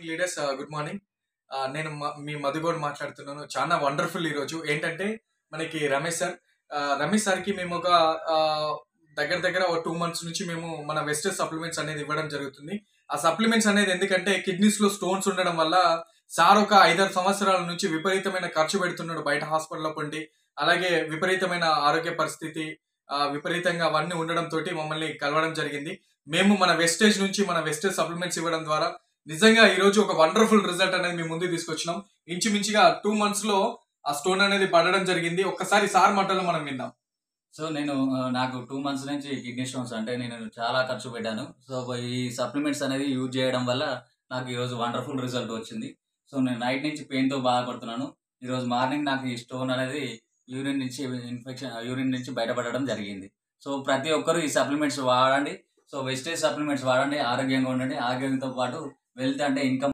Leaders good morning. నేను మీ మధుగోడ్ మాట్లాడుతున్నాను. చాలా వండర్ఫుల్ ఈరోజు ఏంటంటే మనకి రమేష్ సార్. రమేష్ సార్కి మేము ఒక దగ్గర దగ్గర ఒక 2 months నుంచి మేము మన వెస్టర్న్ సప్లిమెంట్స్ అనేది ఇవ్వడం జరుగుతుంది. ఆ సప్లిమెంట్స్ అనేది ఎందుకంటే కిడ్నీస్ లో స్టోన్స్ ఉండడం వల్ల సార్ ఒక 5-6 సంవత్సరాల నుంచి విపరీతమైన ఖర్చు పెడుతున్నాడు బయట హాస్పిటల్లో పండి. అలాగే విపరీతమైన ఆరోగ్య పరిస్థితి విపరీతంగా అవన్నీ ఉండడం తోటి మమ్మల్ని కలవడం జరిగింది. మేము మన వెస్టేజ్ నుంచి మన వెస్టేజ్ సప్లిమెంట్స్ ఇవ్వడం ద్వారా నిజంగా ఈ రోజు ఒక వండర్ఫుల్ రిజల్ట్ అనేది మేము ముందుకు తీసుకొచ్చినాం. ఇంచుమించుగా 2 months లో ఆ స్టోన్ అనేది పడడం జరిగింది. ఒక్కసారి సార్ మాటల్లో మనం విందాం. సో నేను నాకు 2 months నుంచి కిడ్నీ స్టోన్స్ అంటే నేను చాలా ఖర్చు పెట్టాను. సో ఈ సప్లిమెంట్స్ అనేది యూజ్ చేయడం వల్ల నాకు ఈరోజు వండర్ఫుల్ రిజల్ట్ వచ్చింది. సో నేను నైట్ నుంచి పెయిన్తో బాధపడుతున్నాను. ఈరోజు మార్నింగ్ నాకు ఈ స్టోన్ అనేది యూరిన్ నుంచి బయటపడడం జరిగింది. సో ప్రతి ఒక్కరు ఈ సప్లిమెంట్స్ వాడండి. సో వెస్టేజ్ సప్లిమెంట్స్ వాడండి, ఆరోగ్యంగా ఉండండి. ఆరోగ్యంతో పాటు వెల్త్ అంటే ఇన్కమ్